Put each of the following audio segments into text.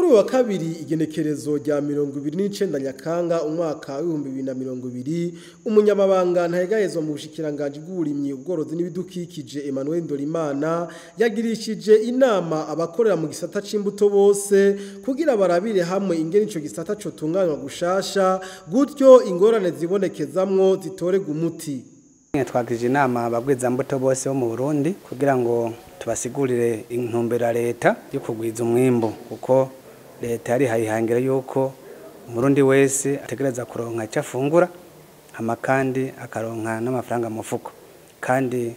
Kuri wa kabiri igenekerezo rya 29 Nyakanga umwaka wa 2020 umunyamabanga ntayegayezwa mu bushikiranganje bw'uburimyi ubworozi n'ibidukikije Emmanuel Ndorimana yagirishije inama abakorera mu gisata c'imbuto bose kugira barabire hamwe ingene ico gisata cyo tunganywa gushasha gutyo ingorane zibonekezamwo zitorega umuti. Twagirije inama abagwiza mbuto bose bo mu Burundi kugira ngo tubasigurire intumbero ya leta yo kugwiza umwimbo kuko leta yari hayihangira yuko umurundi wese ategereza kuronka icyo afungura hama kandi akaronka n'amafaranga mu mufuko kandi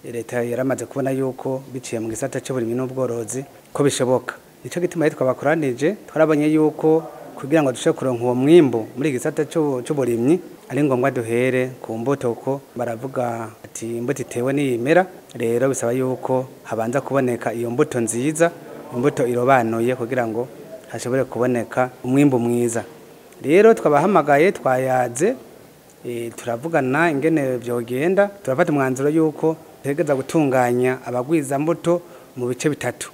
leta yaramaze kubona yuko biciye mu gisata cy'uburimyi n'ubworozi ko bishoboka. Ico gituma twabakoranije twarabonye yuko kugira ngo dushobore kuronka uwo mwimbo muri gisata cy'uburimyi ari ngombwa duhere ku mbuto ko baravuga ati imbuto itewe n'iyimera rero bisaba yuko habanza kuboneka iyo mbuto nziza imbuto irobanuye kugira ngo hashobore kuboneka umwimbo mwiza. Rero twabahamagaye twayaze turavugana ingene byogenda turafata umwanzuro yuko tegeza gutunganya abagwiza mbuto mu bice bitatu.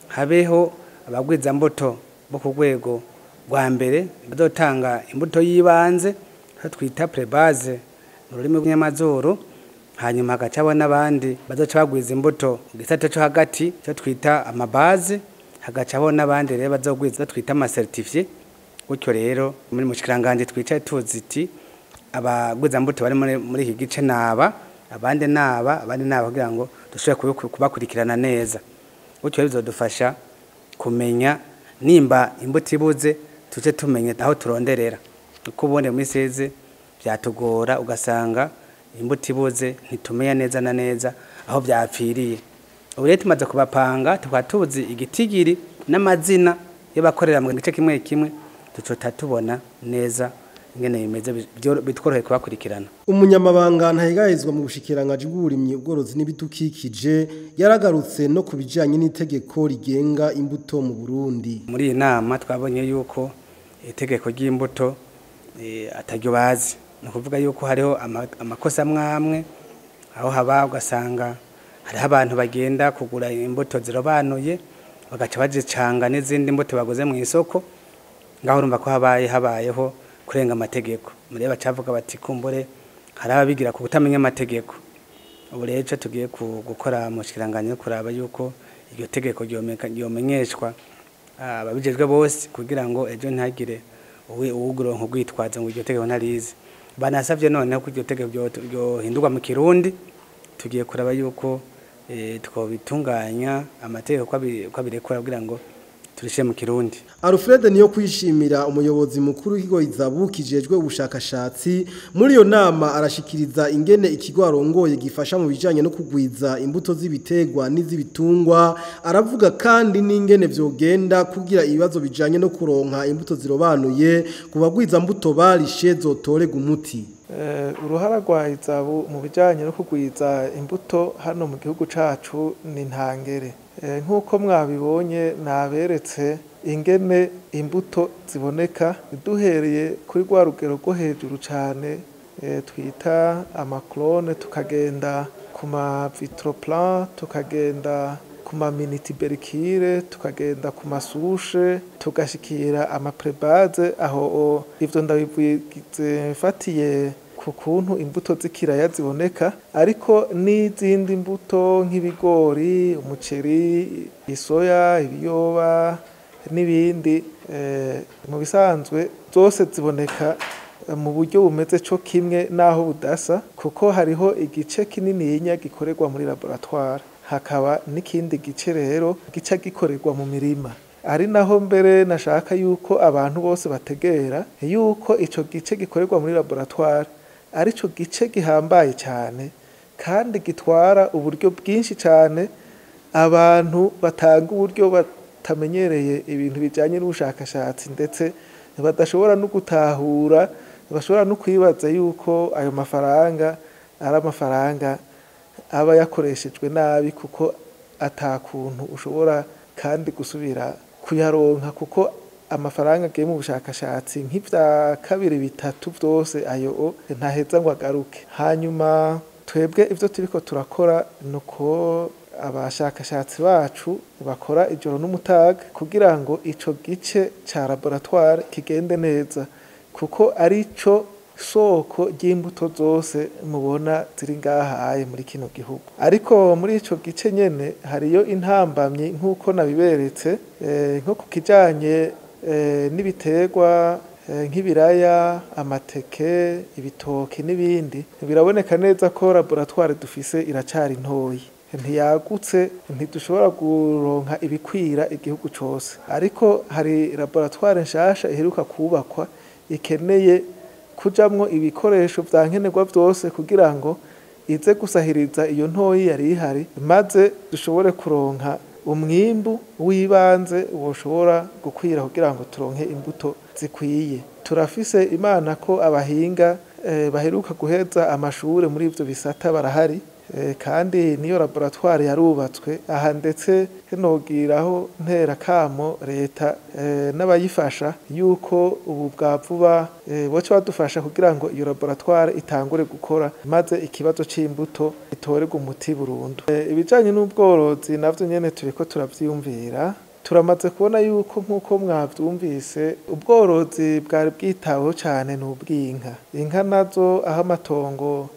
Habeho abagwiza mbuto bo ku rwego rwa mbere bazotanga imbuto yibanze twita prebase mu rurimi rw'Inyamazuru, hanyuma hagacabo n'abandi bazoca bagwiza imbuto mu gisata cyo hagati cyo twita amabaze, hagacabo n'abandi rero bazogwiza twita amacertifié. Gutyo rero muri mushikiranganje twicaye tuziti abagwiza mbuto bari muri iki gice naba abandi naba kugira ngo dushobore kubakurikirana neza. Gutyo bizodufasha kumenya nimba imbuto ibuze tuje tumenye aho turonderera uko ubone muri seze byatugora ugasanga imbuto ibuze ntitumenya neza na neza aho byapfiriye. Ubu rero tumaze kubapanga tukatuzi igitigiri n'amazina y'abakorera mu gice kimwe kimwe ducota tubona neza ingene bimeze bitworoheye kubakurikirana. Umunyamabanga ntayegayezwa mu bushikiranganje bw'uburimyi ubworozi n'ibidukikije yaragarutse no kubijanye n'itegeko rigenga imbuto mu Burundi. Muri iyi nama twabonye yuko itegeko ry'imbuto ataryo bazi, no kuvuga yuko hariho amakosa amwe aho haba ugasanga hari abantu bagenda kugura imbuto zirobanuye bagaca bazicanga n'izindi mbuto baguze mu isoko, ngaho urumva ko habayeho kurenga amategeko. Muri bacavuga bati kumbure hari ababigira ku kutamenya amategeko. Ubu rero tugiye gukora mu shikiranganye kuraba yuko iryo tegeko ryomenyeshwa ababijejwe bose kugira ngo ejo ntagire uwuguronka ugwitwaza ngo iryo tegeko ntarizi. Banasavye noneho ko iryo tegeko ryohindurwa mu Kirundi, tugiye kuraba yuko twobitunganya amategeko ko abirekura kugira ngo turishe mu Kirundi. Alfred niyo kwishimira umuyobozi mukuru w'ikigo Izabu kijejwe ubushakashatsi muri iyo nama arashikiriza ingene ikigo arongoye gifasha mu bijanye no kugwiza imbuto z'ibiterwa n'izibitungwa. Aravuga kandi n'ingene vyogenda kugira ibibazo bijanye no kuronka imbuto zirobanuye kubagwiza mbuto barishe zotorega umuti. Uruhara rwa Izabu mu bijanye no kugwiza imbuto hano mu gihugu cacu ni ntangere. Nk'uko mwabibonye naberetse ingene imbuto ziboneka duhereye kuri rwa rugero rwo hejuru cyane twita amaclone, tukagenda ku ma vitroplan, tukagenda ku ma minitiberikire, tukagenda ku masushe, tugashikira amaprebase. Aho ivyo ndabivuze fatiye ku kuntu imbuto z'ikiraya ziboneka, ariko n'izindi mbuto nk'ibigori, umuceri, isoya, ibiyoba n'ibindi mu bisanzwe zose ziboneka mu buryo bumeze cyo kimwe naho budasa, kuko hariho igice kinini gikorerwa muri laboratoire, hakaba n'ikindi gice rero gica gikorerwa mu mirima. Ari naho mbere nashaka yuko abantu bose bategera yuko ico gice gikorerwa muri laboratoire arico gice gihambaye cyane kandi gitwara uburyo bwinshi cyane. Abantu batanga uburyo batamenyereye ibintu bijanye n'ubushakashatsi ndetse badashobora no gutahura, bashobora no kwibaza yuko ayo mafaranga ari amafaranga aba yakoreshejwe nabi, kuko atakuntu ushobora kandi gusubira kuyaronka, kuko amafaranga agiye mu bushakashatsi nk'ivya kabiri bitatu byose ayo ntaheza ngo agaruke. Hanyuma twebwe ivyo turiko turakora nuko abashakashatsi bacu bakora ijoro n'umutaga kugira ngo ico gice ca laboratoire kigende neza kuko arico soko ry'imbuto zose mubona ziri ngahaye muri kino gihugu. Ariko muri ico gice nyene hariyo intambamyi nk'uko nabiberetse nko ku kijanye n'ibiterwa nk'ibiraya, amateke, ibitoki n'ibindi. Biraboneka neza ko laboratoire dufise iracari ntoyi, ntiyagutse, ntidushobora kuronka ibikwira igihugu cose. Ariko hari laboratoire nshasha iheruka kubakwa ikeneye kujamwo ibikoresho vya nkenerwa vyose kugira ngo ize gusahiriza iyo ntoyi yari ihari, maze dushobore kuronka umwimbu w'ibanze woshobora gukwira kugira ngo turonke imbuto zikwiye. Turafise Imana ko abahinga baheruka guheza amashure muri ivyo bisata barahari, kandi niyo laboratoire yarubatswe aha, ndetse nogiraho ntera kamo leta n'abayifasha yuko ubu bwa vuba boca badufasha kugira ngo iyo laboratoire itangure gukora, maze ikibazo c'imbuto gitorerwe umuti burundu. Ibijanye n'ubworozi navyo nyene turiko turavyiyumvira, turamaze kubona yuko nk'uko mwavyumvise ubworozi bwari bwitaweho cane n'ubw'inka. Inka nazo aho amatongo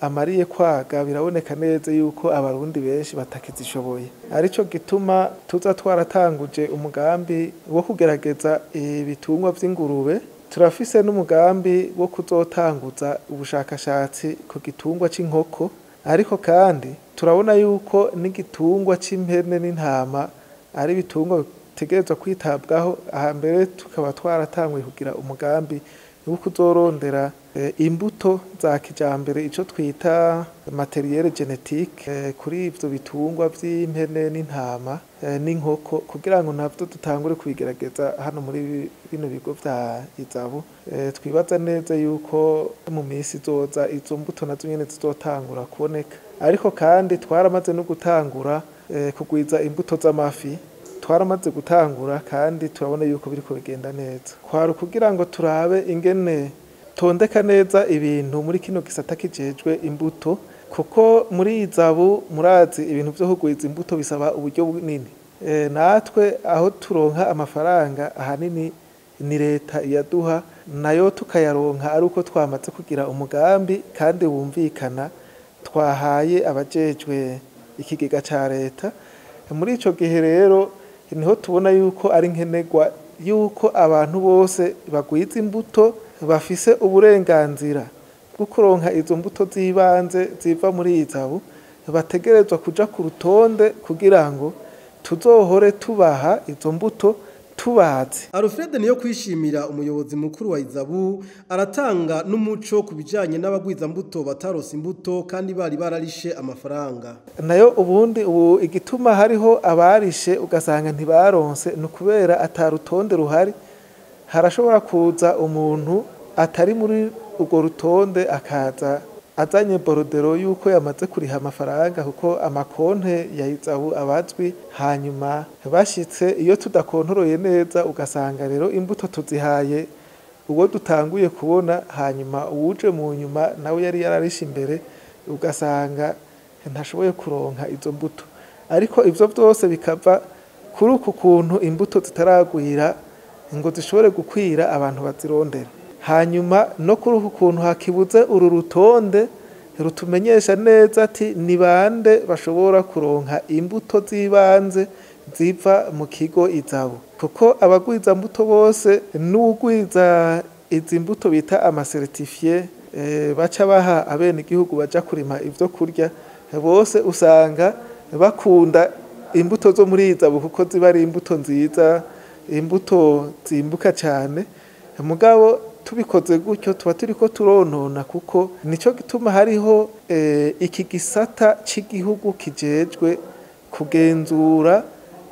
amariye kwaga biraboneka neza yuko abarundi benshi batakizishoboye, arico gituma tuza twaratanguje umugambi wo kugerageza ibitungwa vy'ingurube. Turafise n'umugambi wo kuzotanguza ubushakashatsi ku gitungwa c'inkoko, ariko kandi turabona yuko n'igitungwa c'impene n'intama ari ibitungwa bitegerezwa kwitabwaho. Aha mbere tukaba twaratanguye kugira umugambi wo kuzorondera imbuto za kijambere, ico twita materiel genetique, kuri ivyo bitungwa vy'impene n'intama n'inkoko, kugira ngo navyo dutangure kubigerageza hano muri bino bigo vya Izabu. Twibaza neza yuko mu minsi izoza izo mbuto nazo nyene zizotangura kuboneka. Ariko kandi twaramaze no gutangura kugwiza imbuto z'amafi, twaramaze gutangura kandi turabona yuko biriko bigenda neza. Kwari kugira ngo turabe ingene tondeka neza ibintu muri kino gisata kijejwe imbuto, kuko muri Izabu murazi ibintu vyo kugwiza imbuto bisaba uburyo bunini. Natwe aho turonka amafaranga ahanini ni leta yaduha, nayo tukayaronka ari uko twamaze kugira umugambi kandi wumvikana twahaye abajejwe ikigega ca leta. Muri ico gihe rero niho tubona yuko ari nkenerwa yuko abantu bose bagwiza imbuto bafise uburenganzira bwo kuronka izo mbuto z'ibanze ziva muri Izabu, bategerezwa kuja ku rutonde kugira ngo tuzohore tubaha izo mbuto tubazi. Alfred niyo kwishimira umuyobozi mukuru wa Izabu aratanga n'umuco kubijanye n'abagwiza mbuto batarose imbuto kandi bari bararishe amafaranga. Nayo ubundi ubu igituma hariho abarishe ugasanga ntibaronse nukubera atarutonde ruhari. Harashobora kuza umuntu atari muri urwo rutonde akaza azanye borodero yuko yamaze kuriha amafaranga, kuko amakonte ya Izabu abazwi, hanyuma bashitse iyo tudakontoroye neza ugasanga rero imbuto tuzihaye uwo dutanguye kubona, hanyuma uwuje mu nyuma nawe yari yararishe imbere ugasanga ntashoboye kuronka izo mbuto. Ariko ivyo vyose bikava kuri uku kuntu imbuto zitaragwira ngo zishobore gukwira abantu bazirondera. Hanyuma no kuri uku kuntu hakibuze uru rutonde rutumenyesha neza ati ni bande bashobora kuronka imbuto z'ibanze ziva mu kigo Izabu, kuko abagwiza mbuto bose n'ugwiza izi mbuto bita amasertifiye baca baha abene igihugu baja kurima ivyo kurya, bose usanga bakunda imbuto zo muri Izabu kuko ziba ari imbuto nziza, imbuto zimbuka cyane. Mugabo tubikoze gutyo tuba turiko turonona, kuko nico gituma hariho iki gisata c'igihugu kijejwe kugenzura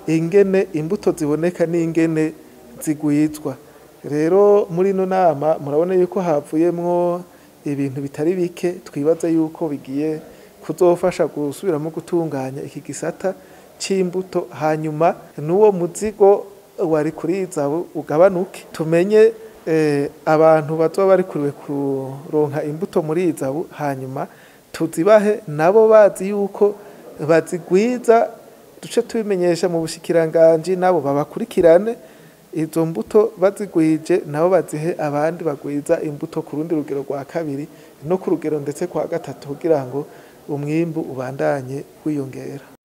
ingene imbuto ziboneka n'ingene zigwizwa. Rero muri ino nama murabona yuko havuyemwo ibintu bitari bike, twibaza yuko bigiye kuzofasha gusubiramo gutunganya iki gisata c'imbuto, hanyuma n'uwo muzigo wari kuri Izabu ugabanuke, tumenye abantu bazoba bari kuriwe kuronka imbuto muri Izabu, hanyuma tuzibahe nabo bazi yuko bazigwiza duce tubimenyesha mu bushikiranganji nabo babakurikirane izo mbuto bazigwije nabo bazihe abandi bagwiza imbuto ku rundi rugero rwa kabiri no ku rugero ndetse kwa gatatu kugira ngo umwimbu ubandanye wiyongera.